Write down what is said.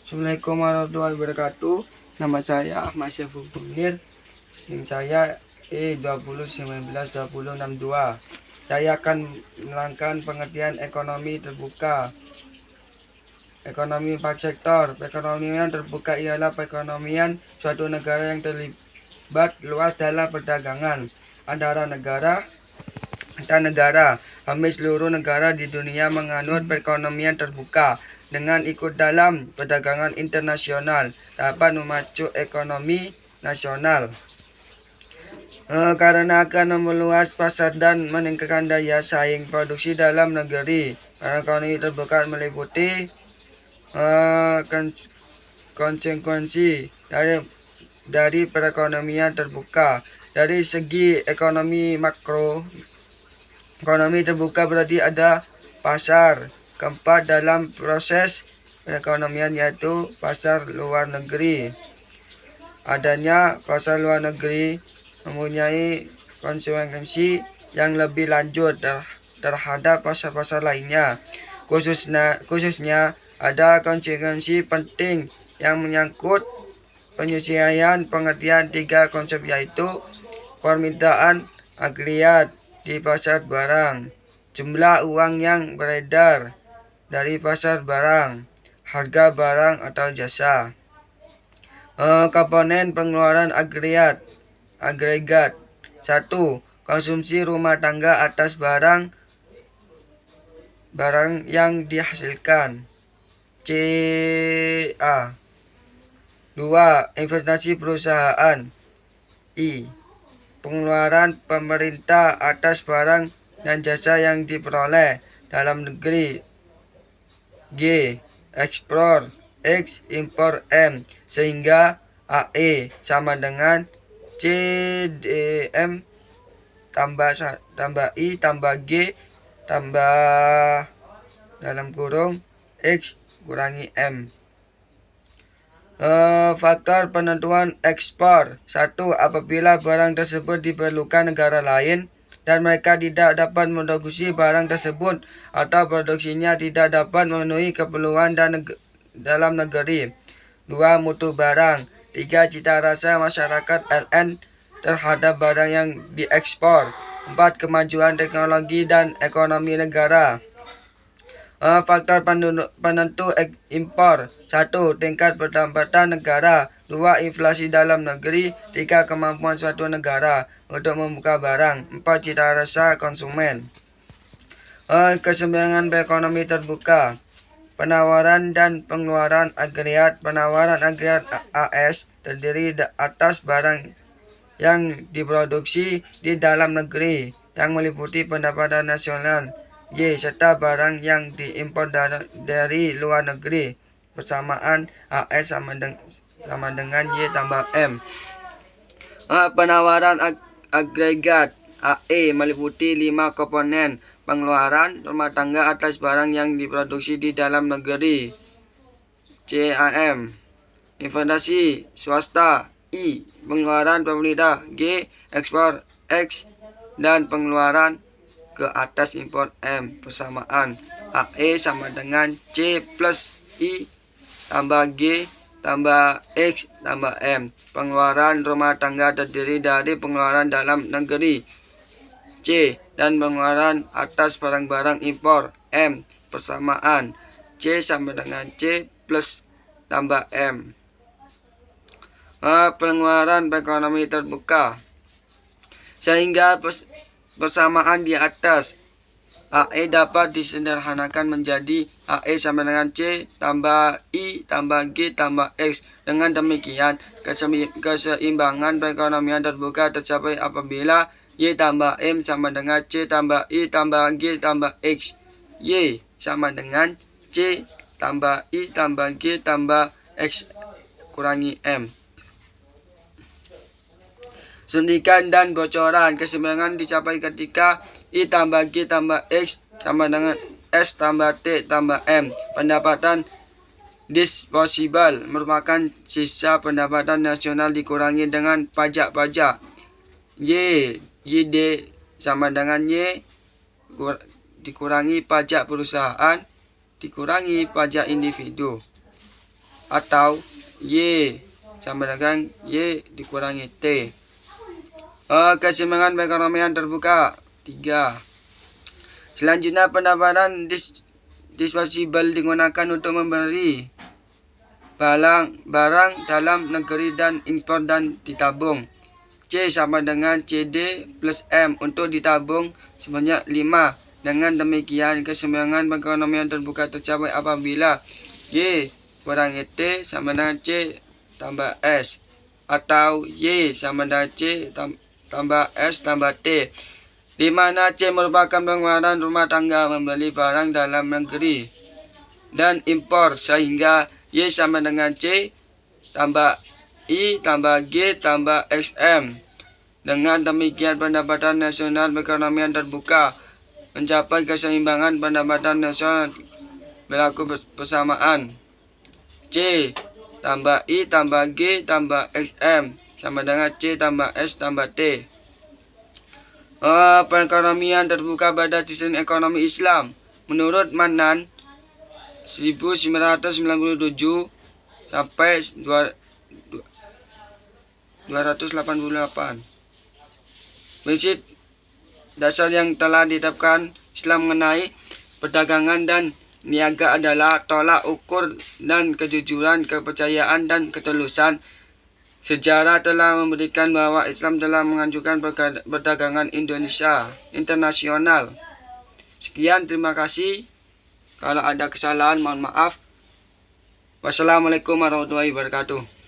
Assalamualaikum warahmatullahi wabarakatuh. Nama saya Ahmad Syaful Munir. NIM saya E20192062. Saya akan menerangkan pengertian ekonomi terbuka. Ekonomi 4 sektor. Perekonomian terbuka ialah perekonomian suatu negara yang terlibat luas dalam perdagangan antara negara antar negara. Hampir seluruh negara di dunia menganut perekonomian terbuka. Dengan ikut dalam perdagangan internasional dapat memacu ekonomi nasional. Karena akan meluas pasar dan meningkatkan daya saing produksi dalam negeri. Ekonomi terbuka meliputi konsekuensi dari perekonomian terbuka. Dari segi ekonomi makro, ekonomi terbuka berarti ada pasar keempat dalam proses perekonomian, yaitu pasar luar negeri. Adanya pasar luar negeri mempunyai konsekuensi yang lebih lanjut terhadap pasar-pasar lainnya. Khususnya ada konsekuensi penting yang menyangkut penyesuaian pengertian tiga konsep, yaitu permintaan agregat di pasar barang, jumlah uang yang beredar dari pasar barang, harga barang atau jasa. Komponen pengeluaran agregat. 1. Konsumsi rumah tangga atas barang yang dihasilkan. CA. 2. Investasi perusahaan. I. Pengeluaran pemerintah atas barang dan jasa yang diperoleh dalam negeri. G. Ekspor. X. Impor. M. Sehingga AE sama dengan CDM tambah I tambah G tambah dalam kurung X kurangi M. Faktor penentuan ekspor. 1. Apabila barang tersebut diperlukan negara lain dan mereka tidak dapat memproduksi barang tersebut atau produksinya tidak dapat memenuhi keperluan dalam negeri. 2. Mutu barang. 3. Cita rasa masyarakat LN terhadap barang yang diekspor. 4. Kemajuan teknologi dan ekonomi negara. Faktor penentu impor. 1. Tingkat pendapatan negara. 2. Inflasi dalam negeri. 3. Kemampuan suatu negara untuk membuka barang. 4. Cita rasa konsumen. Keseimbangan ekonomi terbuka. Penawaran dan pengeluaran agregat. Penawaran agregat AS terdiri atas barang yang diproduksi di dalam negeri yang meliputi pendapatan nasional Y serta barang yang diimpor dari luar negeri. Persamaan AS sama dengan Y tambah M. Penawaran agregat AE meliputi 5 komponen. Pengeluaran rumah tangga atas barang yang diproduksi di dalam negeri CAM. Investasi swasta I. Pengeluaran pemerintah G. Ekspor X. Dan pengeluaran ke atas impor M. Persamaan AE sama dengan C plus I tambah G tambah X tambah M. Pengeluaran rumah tangga terdiri dari pengeluaran dalam negeri C dan pengeluaran atas barang-barang impor M. Persamaan C sama dengan C plus tambah M. Pengeluaran ekonomi terbuka. Sehingga persamaan di atas AE dapat disederhanakan menjadi AE sama dengan C tambah I tambah G tambah X. Dengan demikian, keseimbangan perekonomian terbuka tercapai apabila Y tambah M sama dengan C tambah I tambah G tambah X. Y sama dengan C tambah I tambah G tambah X kurangi M. Suntikan dan bocoran. Keseimbangan dicapai ketika I tambah G tambah X sama dengan S tambah T tambah M. Pendapatan disposable merupakan sisa pendapatan nasional dikurangi dengan pajak-pajak. YD sama dengan Y dikurangi pajak perusahaan dikurangi pajak individu. atau Y sama dengan Y dikurangi T. Keseimbangan perekonomian terbuka 3. Selanjutnya pendapatan disposibel digunakan untuk membeli barang dalam negeri dan impor dan ditabung. C sama dengan CD plus M untuk ditabung sebanyak 5. Dengan demikian keseimbangan perekonomian terbuka tercapai apabila Y kurangi T sama dengan C tambah S atau Y sama dengan C tambah S tambah T, di mana C merupakan pengeluaran rumah tangga membeli barang dalam negeri dan impor, sehingga Y sama dengan C tambah I tambah G tambah XM. Dengan demikian pendapatan nasional perekonomian terbuka mencapai keseimbangan pendapatan nasional berlaku bersamaan. C tambah I tambah G tambah XM sama dengan C tambah S tambah T. Perekonomian terbuka pada sistem ekonomi Islam. Menurut Manan 1997 sampai 288. Prinsip dasar yang telah ditetapkan Islam mengenai perdagangan dan niaga adalah tolak ukur dan kejujuran, kepercayaan dan ketulusan. Sejarah telah membuktikan bahwa Islam telah menganjurkan perdagangan internasional. Sekian, terima kasih. Kalau ada kesalahan mohon maaf. Wassalamualaikum warahmatullahi wabarakatuh.